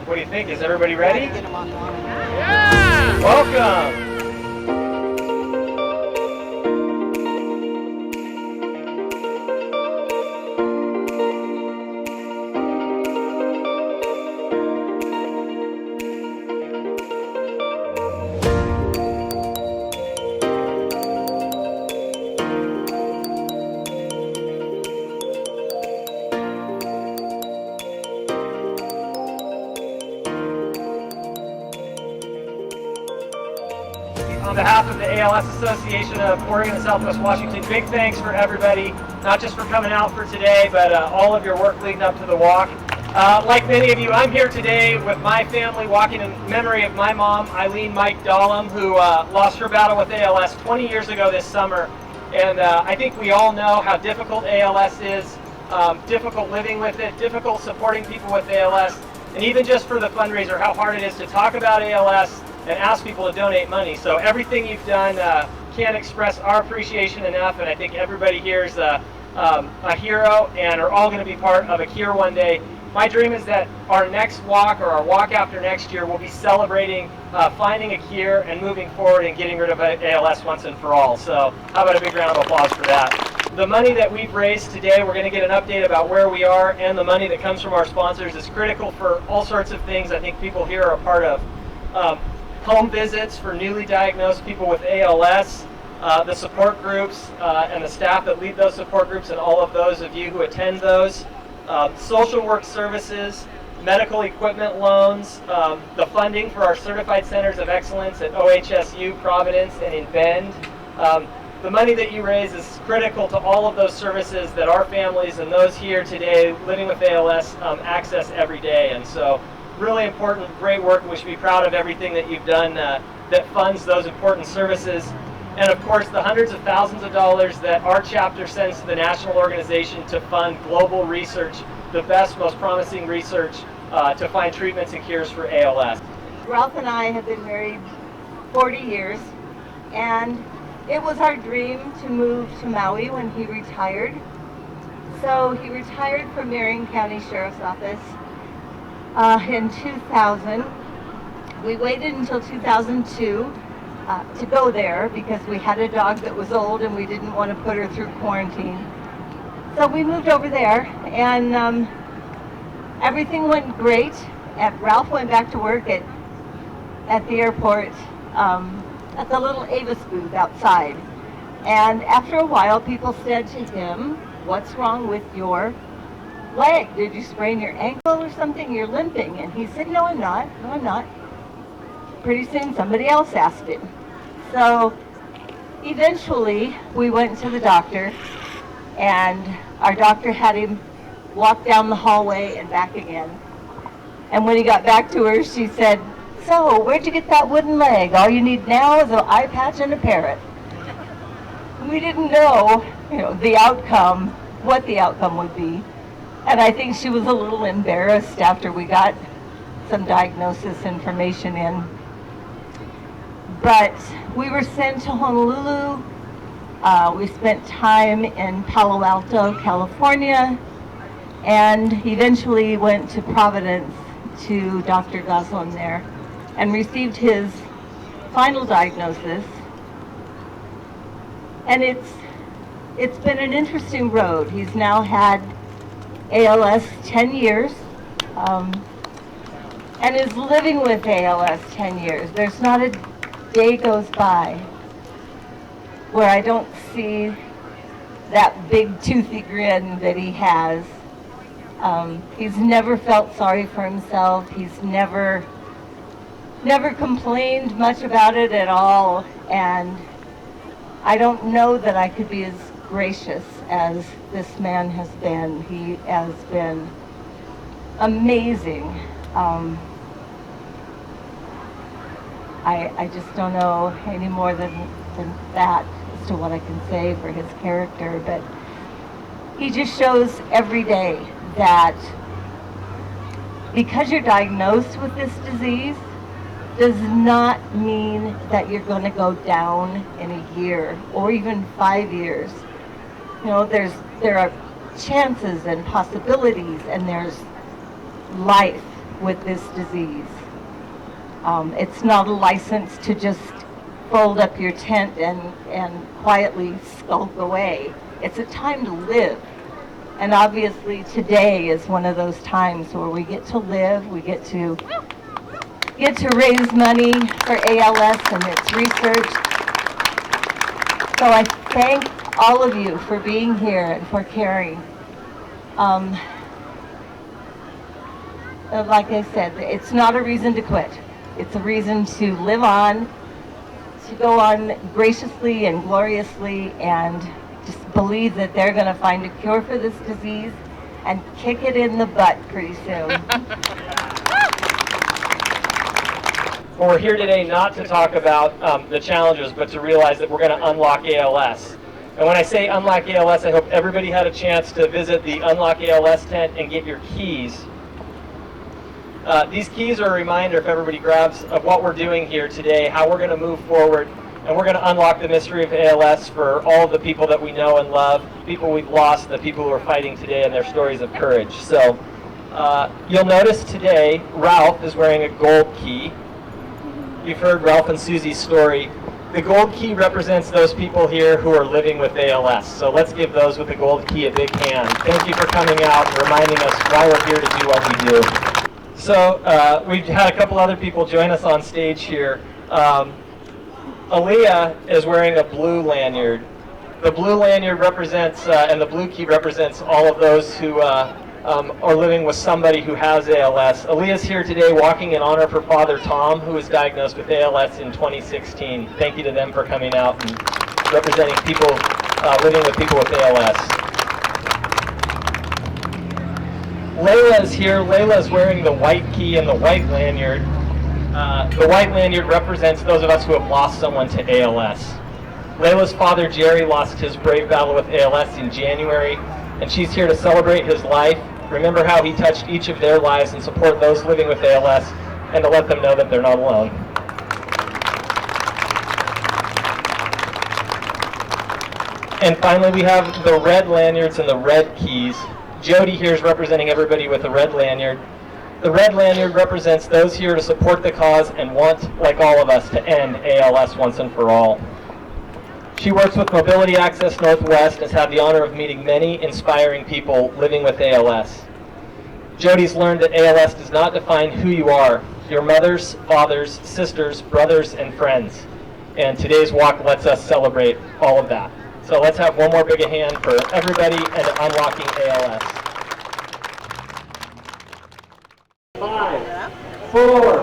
What do you think? Is everybody ready? Yeah! Welcome! On behalf of the ALS Association of Oregon and Southwest Washington, big thanks for everybody, not just for coming out for today, but all of your work leading up to the walk. Like many of you, I'm here today with my family walking in memory of my mom, Eileen Mike Dahlem, who lost her battle with ALS 20 years ago this summer. And I think we all know how difficult ALS is, difficult living with it, difficult supporting people with ALS, and even just for the fundraiser, how hard it is to talk about ALS and ask people to donate money. So everything you've done can't express our appreciation enough, and I think everybody here is a hero and are all going to be part of a cure one day. My dream is that our next walk, or our walk after next year, will be celebrating finding a cure and moving forward and getting rid of ALS once and for all. So how about a big round of applause for that? The money that we've raised today, we're going to get an update about where we are, and the money that comes from our sponsors is critical for all sorts of things I think people here are a part of. Home visits for newly diagnosed people with ALS, the support groups and the staff that lead those support groups, and all of those of you who attend those, social work services, medical equipment loans, the funding for our Certified Centers of Excellence at OHSU, Providence, and in Bend. The money that you raise is critical to all of those services that our families and those here today living with ALS access every day. And so really important, great work, and we should be proud of everything that you've done that funds those important services. And of course, the hundreds of thousands of dollars that our chapter sends to the national organization to fund global research, the best, most promising research to find treatments and cures for ALS. Ralph and I have been married 40 years, and it was our dream to move to Maui when he retired. So he retired from Marion County Sheriff's Office in 2000. We waited until 2002 to go there because we had a dog that was old and we didn't want to put her through quarantine. So we moved over there, and everything went great. And Ralph went back to work at the airport at the little Avis booth outside. And after a while, people said to him, "What's wrong with your leg? Did you sprain your ankle or something? You're limping." And he said, "No, I'm not. No, I'm not." Pretty soon somebody else asked him. So eventually we went to the doctor, and our doctor had him walk down the hallway and back again. And when he got back to her, she said, "So, where'd you get that wooden leg? All you need now is an eye patch and a parrot." We didn't know, the outcome, what the outcome would be. And I think she was a little embarrassed after we got some diagnosis information in. But we were sent to Honolulu. We spent time in Palo Alto, California, and eventually went to Providence to Dr. Goslin there and received his final diagnosis. And it's been an interesting road. He's now had ALS 10 years and is living with ALS 10 years. There's not a day goes by where I don't see that big toothy grin that he has. He's never felt sorry for himself. He's never complained much about it at all. And I don't know that I could be as gracious as this man has been. He has been amazing. I just don't know any more than that as to what I can say for his character, but he just shows every day that because you're diagnosed with this disease does not mean that you're going to go down in a year or even 5 years. There are chances and possibilities, and there's life with this disease. It's not a license to just fold up your tent and quietly skulk away. It's a time to live. And obviously today is one of those times where we get to live, we get to raise money for ALS and its research. So I thank all of you for being here and for caring. Like I said, it's not a reason to quit. It's a reason to live on, to go on graciously and gloriously, and just believe that they're going to find a cure for this disease and kick it in the butt pretty soon. Well, we're here today not to talk about the challenges, but to realize that we're going to unlock ALS. And when I say unlock ALS, I hope everybody had a chance to visit the Unlock ALS tent and get your keys. These keys are a reminder, if everybody grabs, of what we're doing here today, how we're going to move forward, and we're going to unlock the mystery of ALS for all of the people that we know and love, people we've lost, the people who are fighting today, and their stories of courage. So you'll notice today Ralph is wearing a gold key. You've heard Ralph and Susie's story. The gold key represents those people here who are living with ALS. So let's give those with the gold key a big hand. Thank you for coming out and reminding us why we're here to do what we do. So we've had a couple other people join us on stage here. Aaliyah is wearing a blue lanyard. The blue lanyard represents, and the blue key represents all of those who are living with somebody who has ALS. Aaliyah's here today walking in honor of her father, Tom, who was diagnosed with ALS in 2016. Thank you to them for coming out and representing people living with people with ALS. Layla is here. Layla is wearing the white key and the white lanyard. The white lanyard represents those of us who have lost someone to ALS. Layla's father, Jerry, lost his brave battle with ALS in January, and she's here to celebrate his life, remember how he touched each of their lives, and support those living with ALS, and to let them know that they're not alone. And finally, we have the red lanyards and the red keys. Jody here is representing everybody with a red lanyard. The red lanyard represents those here to support the cause and want, like all of us, to end ALS once and for all. She works with Mobility Access Northwest and has had the honor of meeting many inspiring people living with ALS. Jody's learned that ALS does not define who you are, your mothers, fathers, sisters, brothers, and friends. And today's walk lets us celebrate all of that. So let's have one more big hand for everybody and unlocking ALS. 5, 4,